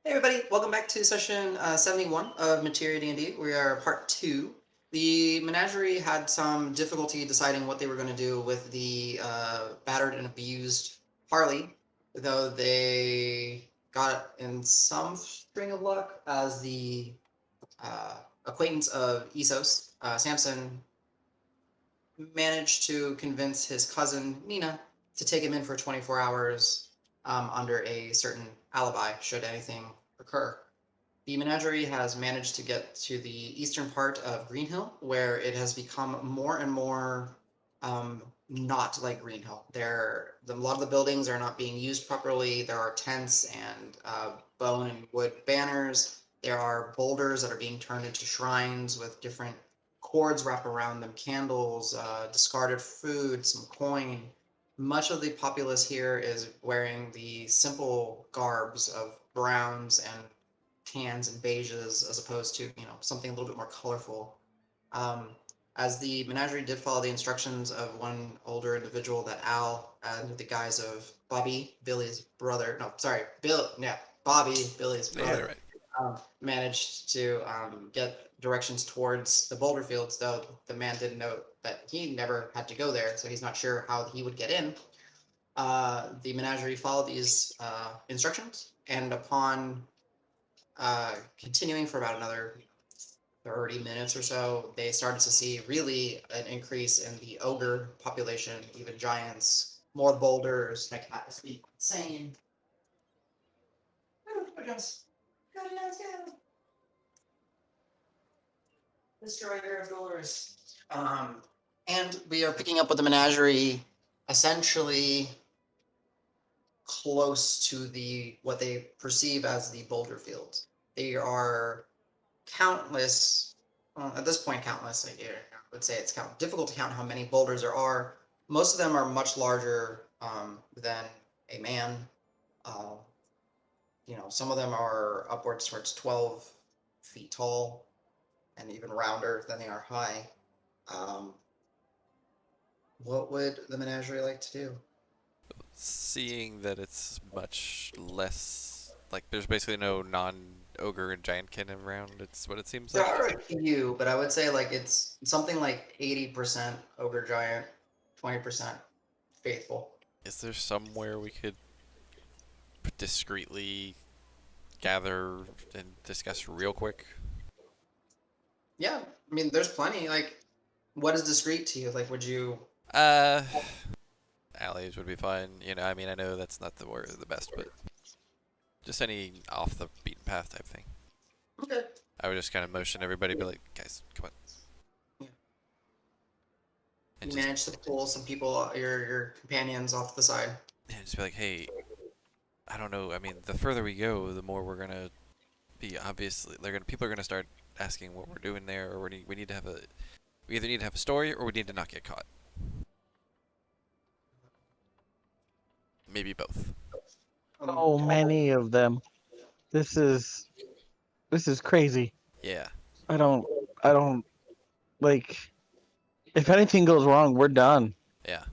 Hey everybody, welcome back to session 71 of Materia D&D. We are part 2. The Menagerie had some difficulty deciding what they were going to do with the battered and abused Harley, though they got in some string of luck as the acquaintance of Isos, Samson, managed to convince his cousin Nina to take him in for 24 hours under a certain alibi should anything occur. The menagerie has managed to get to the eastern part of Greenhill, where it has become more and more not like Greenhill. A lot of the buildings are not being used properly. There are tents and bone and wood banners. There are boulders that are being turned into shrines with different cords wrapped around them, candles, discarded food, some coin. Much of the populace here is wearing the simple garbs of browns and tans and beiges as opposed to something a little bit more colorful. Um, as the menagerie did follow the instructions of one older individual that Al, under the guise of Bobby, Billy's brother, no, sorry, Bobby, Billy's Yeah, brother, right. managed to get directions towards the boulder fields, though the man did note that he never had to go there, so he's not sure how he would get in. The menagerie followed these instructions, and upon continuing for about another 30 minutes or so, they started to see really an increase in the ogre population, even giants, more boulders, like that be insane. Oh, goodness. Goodness, yeah. Destroyer of Dolores. And we are picking up with the menagerie essentially close to the what they perceive as the boulder fields. They are countless. Well, at this point, countless. I would say it's difficult to count how many boulders there are. Most of them are much larger than a man. Uh, some of them are upwards towards 12 feet tall and even rounder than they are high. Um, what would the menagerie like to do? Seeing that it's much less like there's basically no non-ogre and giantkin around. It's what it seems There like. are a few, but I would say like it's something like 80% ogre giant, 20% faithful. Is there somewhere we could discreetly gather and discuss real quick? Yeah, I mean, there's plenty. Like, what is discreet to you? Like, would you? Uh, Alleys would be fine. I mean, I know that's not the best, but just any off the beaten path type thing. Okay. I would just kind of motion everybody, be like, guys, come on, Yeah. and You just manage to pull some people, your companions, off the side. just be like, hey, I don't know. I mean, the further we go, the more we're gonna be obviously people are gonna start asking what we're doing there, or we need to have a we either need to have a story or we need to not get caught. Maybe both. So many of them. This is this is crazy. Yeah. I don't I don't like if anything goes wrong, we're done. Yeah.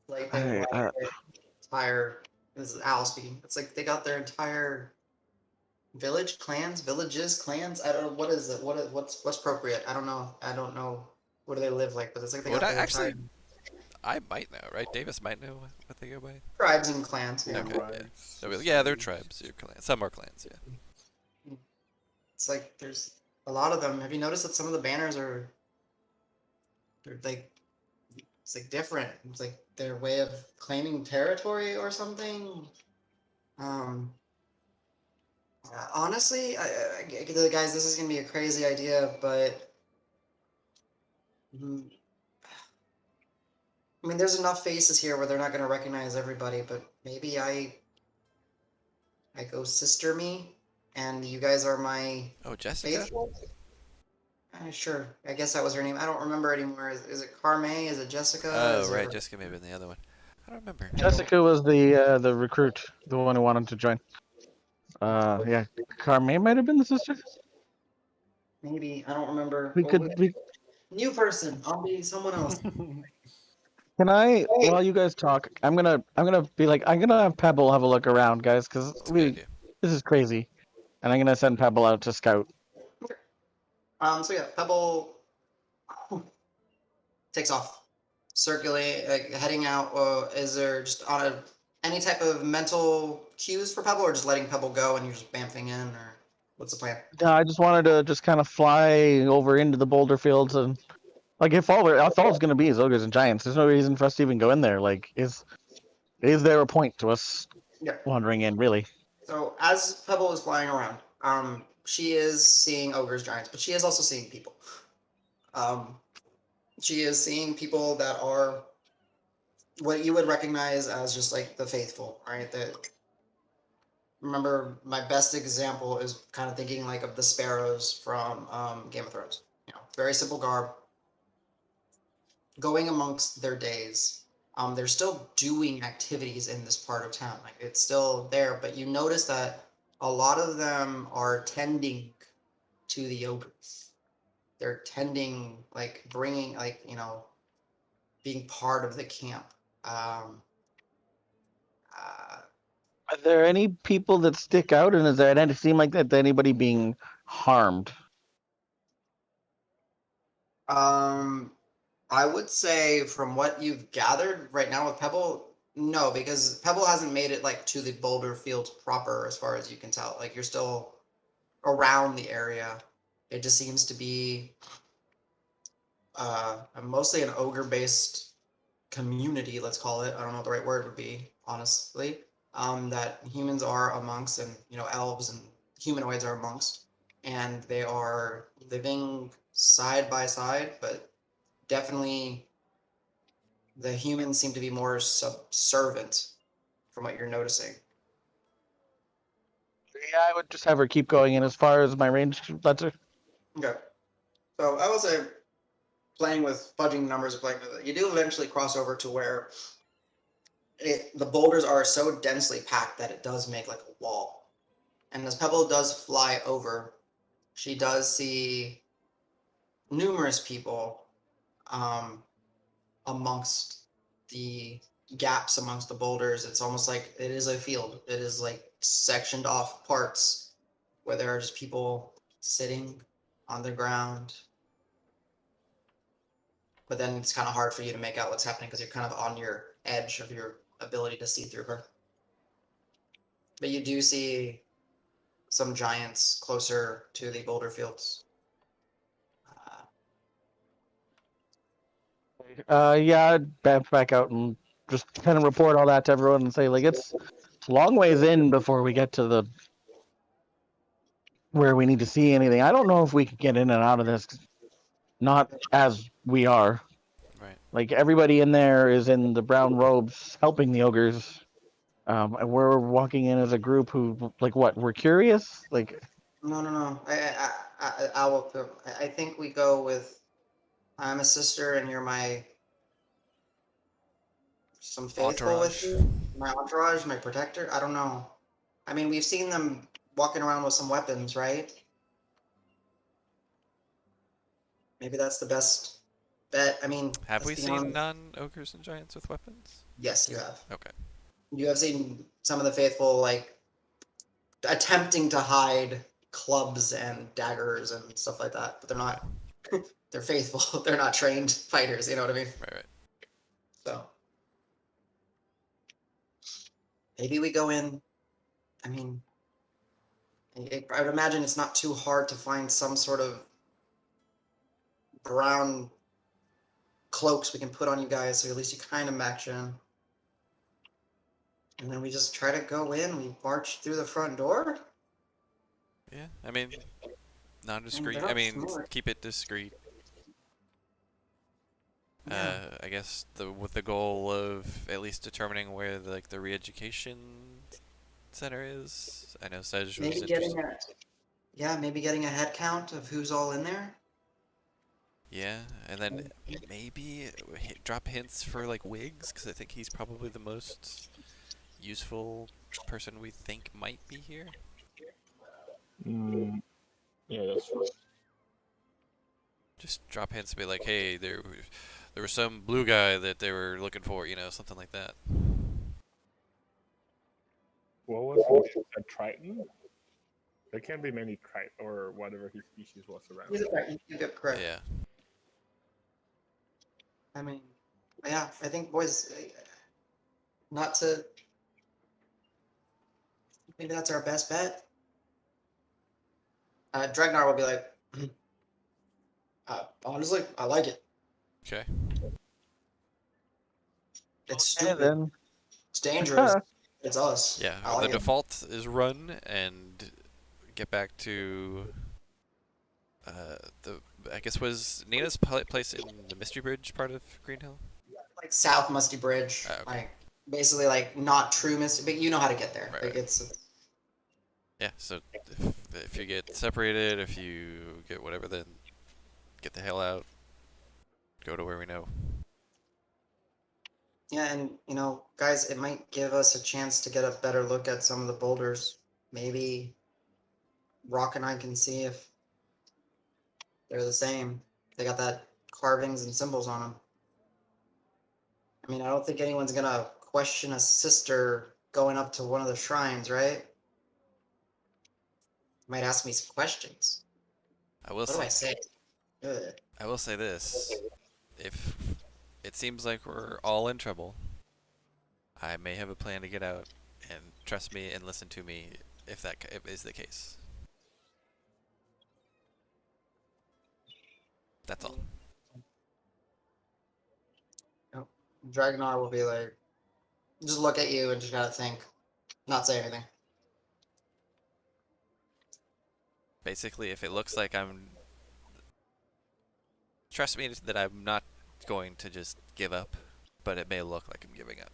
Like they I, got I their entire. This is Al speaking. It's like they got their entire villages, clans. I don't know what is it. What's appropriate? I don't know. I don't know. What do they live like? But it's like they What got I their entire actually I might know, right? Davis might know what they go by. tribes and clans. Or Yeah. Okay. Yeah. rights, They'll be like, yeah, they're systems. tribes. Your clans. Some are clans. Yeah. It's like there's a lot of them. Have you noticed that some of the banners they're like it's like different. It's like their way of claiming territory or something. Um, honestly, guys, this is gonna be a crazy idea, but mm, I mean, there's enough faces here where they're not gonna recognize everybody. But maybe I go sister me, and you guys are my Oh, Jessica. faithful. Sure, I guess that was her name. I don't remember anymore. Is it Carme? Is it Jessica? Oh, Is it? right. Jessica may have been the other one. I don't remember. I don't. Jessica was the recruit, the one who wanted to join. Yeah, Carme might have been the sister. Maybe I don't remember. We Well, could we new person. I'll be someone else. Can I, Hey, while you guys talk, I'm gonna be like, I'm gonna have Pebble have a look around, guys, because That's a good idea. This is crazy. And I'm gonna send Pebble out to scout. So yeah, Pebble takes off, circulate, like heading out. Is there just on any type of mental cues for Pebble, or just letting Pebble go and you're just bamfing in, or what's the plan? No, I just wanted to just kind of fly over into the boulder fields and like if all it's gonna be is ogres and giants, there's no reason for us to even go in there. Like, is there a point to us Yeah. wandering in? Really? So as Pebble is flying around, she is seeing ogres, giants, but she is also seeing people. Um, she is seeing people that are what you would recognize as just like the faithful, right? That remember my best example is kind of thinking like of the sparrows from Game of Thrones. You know, very simple garb, going amongst their days. They're still doing activities in this part of town. Like it's still there, but you notice that a lot of them are tending to the ogres. They're tending, like bringing, like being part of the camp. Um, uh, Are there any people that stick out, and is there any seem like that anybody being harmed? um, I would say from what you've gathered right now with Pebble, no, because Pebble hasn't made it like to the boulder field proper as far as you can tell. Like you're still around the area. It just seems to be mostly an ogre based community, let's call it. I don't know what the right word would be, honestly. That humans are amongst, and elves and humanoids are amongst, and they are living side by side, but definitely the humans seem to be more subservient from what you're noticing. Yeah, I would just have her keep going in as far as my range lets her. Okay. So I will say, playing with fudging numbers and playing with it, you do eventually cross over to where the boulders are so densely packed that it does make like a wall. And as Pebble does fly over, she does see numerous people um, amongst the gaps amongst the boulders. It's almost like it is a field. It is like sectioned off parts where there are just people sitting on the ground. But then it's kind of hard for you to make out what's happening because you're kind of on your edge of your ability to see through her. But you do see some giants closer to the boulder fields. Yeah, I'd back out and just kind of report all that to everyone and say like it's a long ways in before we get to the where we need to see anything. I don't know if we can get in and out of this, not as we are. Right. Like everybody in there is in the brown robes helping the ogres. And we're walking in as a group who, like, what? We're curious. Like, No, no, no. I will. I think we go with. I'm a sister, and you're some faithful with Entourage. you. My entourage, my protector. I don't know. I mean, we've seen them walking around with some weapons, right? Maybe that's the best bet. I mean, Have let's we be seen honest. non-ogres and giants with weapons? Yes, you have. Okay. You have seen some of the faithful like attempting to hide clubs and daggers and stuff like that, but they're Okay. not. They're faithful. They're not trained fighters. You know what I mean? Right. Right. So maybe we go in. I mean, I would imagine it's not too hard to find some sort of brown cloaks we can put on you guys, so at least you kind of match in. And then we just try to go in. We march through the front door. Yeah. I mean, And they're non-discreet. I not mean, smart. keep it discreet. Yeah. I guess with the goal of at least determining where the re-education center is. I know Sedge was Maybe interested. maybe getting a head count of who's all in there. Yeah, and then maybe drop hints for like wigs, because I think he's probably the most useful person we think might be here. Mm, yeah, that's true. Just drop hints to be like, hey, there was some blue guy that they were looking for, something like that. What was it? A Triton? There can't be many Triton or whatever his species was around. He's correct. You get correct. Yeah. I mean, yeah, I think, boys, not to. Maybe that's our best bet. Dragnar will be like, honestly, I like it. Okay. It's Okay, stupid. then. It's dangerous. It's us. Yeah. I like The it. default is run and get back to. The I guess was Nina's place in the Mystery Bridge part of Green Hill. Like South Musty Bridge, Okay. like basically like not true Misty, but you know how to get there. Right, Like right. it's Yeah. So if you get separated, if you get whatever, then get the hell out. Go to where we know. yeah, and guys, it might give us a chance to get a better look at some of the boulders. Maybe Rock and I can see if they're the same. They got that carvings and symbols on them. I mean, I don't think anyone's gonna question a sister going up to one of the shrines, right? Might ask me some questions. I will What do I say? Ugh. I will say this. If it seems like we're all in trouble, I may have a plan to get out, and trust me and listen to me if that is the case. That's all. Dragonar will be like, just look at you and just gotta think, not say anything. Basically, if it looks like trust me that I'm not going to just give up, but it may look like I'm giving up.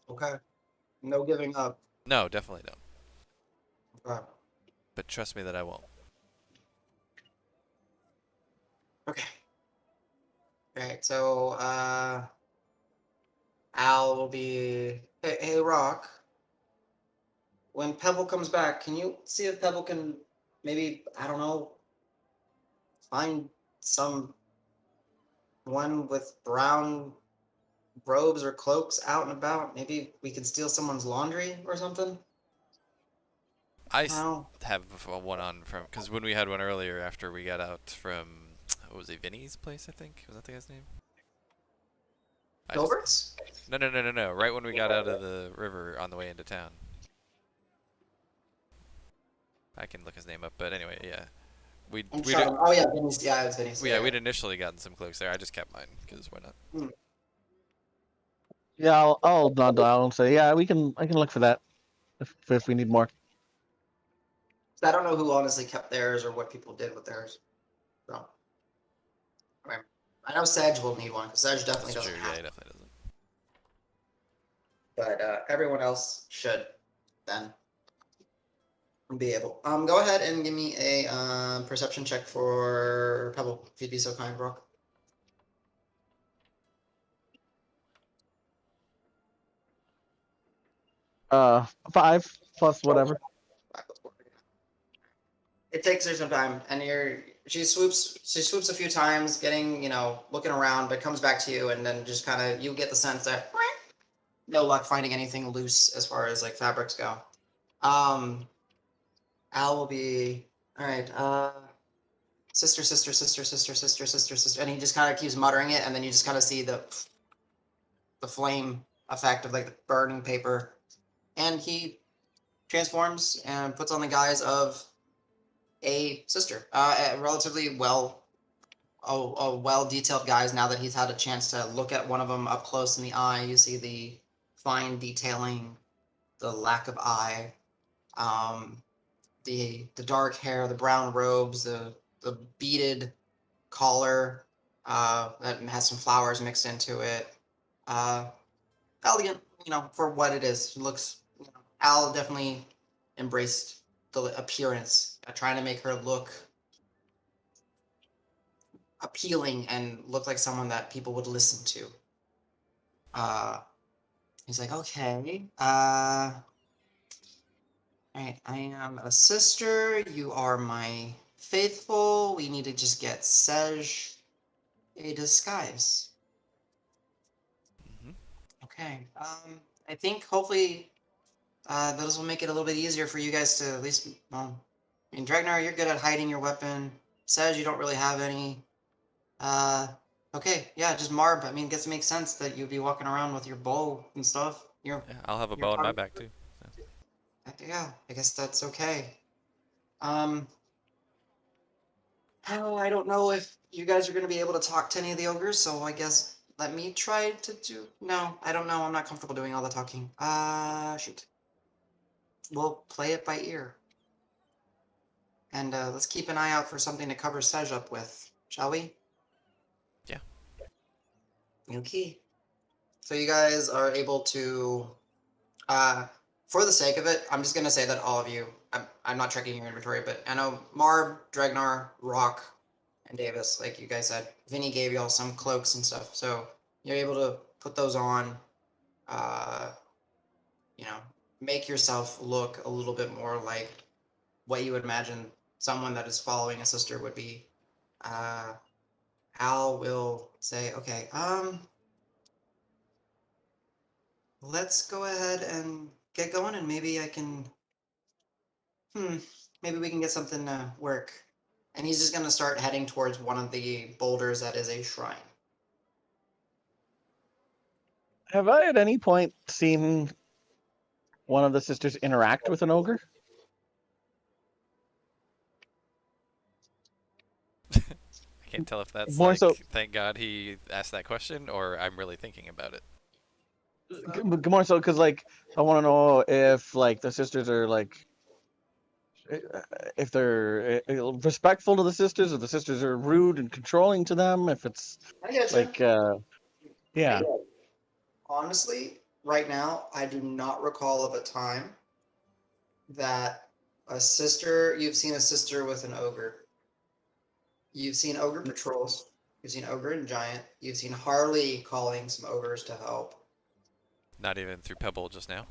Okay. No giving up. No, definitely don't. Okay. But trust me that I won't. Okay. Alright, so Al will be hey Rock. When Pebble comes back, can you see if Pebble can maybe, I don't know, find some one with brown robes or cloaks out and about? Maybe we can steal someone's laundry or something? I How? have one on from because when we had one earlier after we got out from what was it, Vinny's place? I think was that the guy's name. Gilbert's? No. Right when we got out of the river on the way into town. I can look his name up, but anyway, yeah. Oh yeah, Vinny's. Yeah, it's Vinny's. Yeah, we'd initially gotten some cloaks there. I just kept mine because why not? Yeah, I'll nod to Al and say, yeah, I can look for that if we need more. I don't know who honestly kept theirs or what people did with theirs. So, I mean, I know Sedge will need one because Sedge definitely That's doesn't true. have Yeah, he one. definitely doesn't. But everyone else should then be able. Go ahead and give me a perception check for Pebble, if you'd be so kind, Brock. Uh, 5 plus whatever. It takes her some time, and she swoops a few times, getting looking around, but comes back to you, and then just kind of you get the sense that no luck finding anything loose as far as like fabrics go. Al will be all right. Sister, sister, sister, sister, sister, sister, sister, and he just kind of keeps muttering it, and then you just kind of see the flame effect of like the burning paper, and he transforms and puts on the guise of a sister, a relatively well detailed guise. Now that he's had a chance to look at one of them up close in the eye, you see the fine detailing, the lack of eye, the dark hair, the brown robes, the beaded collar that has some flowers mixed into it. Elegant, for what it is. It looks. Al definitely embraced the appearance, trying to make her look appealing and look like someone that people would listen to. He's like, okay, alright, I am a sister, you are my faithful, we need to just get Sej a disguise. Mm-hmm. Okay. I think hopefully those will make it a little bit easier for you guys to at least. Well, I mean, Dragnar, you're good at hiding your weapon. Says you don't really have any. Uh, okay, yeah, just Marb. I mean, it guess it makes sense that you'd be walking around with your bow and stuff. Yeah, I'll have a You're bow on my fine. back too. Yeah, I guess that's okay. Um, oh, I don't know if you guys are going to be able to talk to any of the ogres, so I guess let me try to do. No, I don't know. I'm not comfortable doing all the talking. Shoot. We'll play it by ear. And let's keep an eye out for something to cover Sedge up with, shall we? Yeah. Okay. So you guys are able to, for the sake of it, I'm just going to say that all of you, I'm not checking your inventory, but I know Marb, Dragnar, Rock, and Davis, like you guys said, Vinny gave y'all some cloaks and stuff. So you're able to put those on, uh, you know, make yourself look a little bit more like what you would imagine someone that is following a sister would be. Uh, Al will say, okay, let's go ahead and get going and maybe I can, maybe we can get something to work. And he's just going to start heading towards one of the boulders that is a shrine. Have I at any point seen one of the sisters interact with an ogre? I can't tell if that's More like, so, thank God he asked that question, or I'm really thinking about it. more so because like I want to know if like the sisters are like if they're respectful to the sisters, or the sisters are rude and controlling to them. If it's I get you. like, yeah, Honestly, right now, I do not recall of a time that you've seen a sister with an ogre. You've seen ogre patrols. You've seen ogre and giant. You've seen Harley calling some ogres to help. Not even through Pebble just now.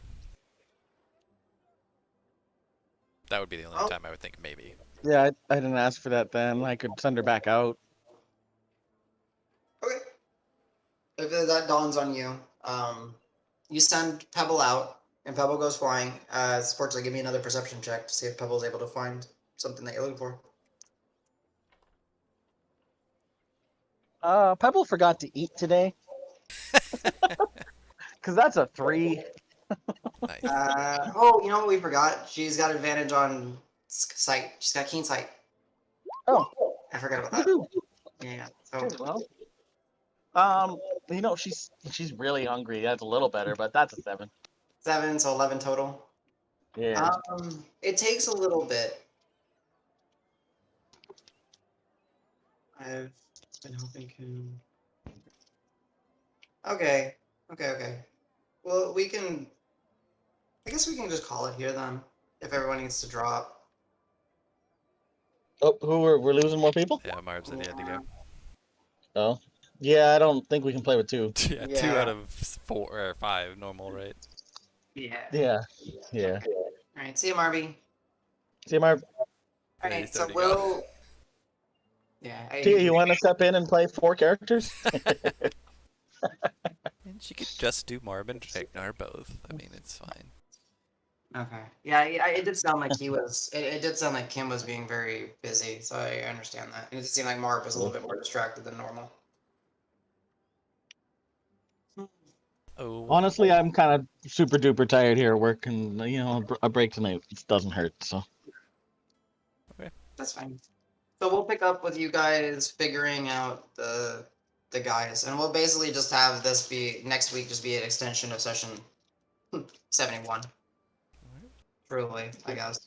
That would be the only Oh, time I would think maybe. yeah. I didn't ask for that. Then I could send her back out. okay. If that dawns on you, you send Pebble out, and Pebble goes flying. Sportsly, give me another perception check to see if Pebble's able to find something that you're looking for. Pebble forgot to eat today, because that's a 3. Nice. Oh, you know what we forgot? She's got advantage on sight. She's got keen sight. Oh, I forgot about that. woohoo. Yeah. So Okay, well, she's really hungry. That's a little better, but that's a 7. 7, so 11 total. Yeah. It takes a little bit. I've been helping him. Okay. Okay. Well, we can. I guess we can just call it here then. If everyone needs to drop. Oh, we're losing more people? Yeah, Marv said he had to go. Oh, yeah. I don't think we can play with 2. Yeah, 2 out of 4 or 5 normal, right? Yeah. Yeah. Yeah. All right. See you, Marby. See, Marv. All Yeah, he's right. So starting to go. we'll. Yeah. Tia, you want to step in and play 4 characters? And she could just do Marb and Dragnar both. I mean, it's fine. Okay. Yeah. It did sound like he was. It did sound like Kim was being very busy, so I understand that. And it seemed like Marb was a little bit more distracted than normal. Oh. Honestly, I'm kind of super duper tired here at work, and a break tonight doesn't hurt. So That's fine. So we'll pick up with you guys figuring out the guys, and we'll basically just have this be next week, just be an extension of session 71. Truly, I guess.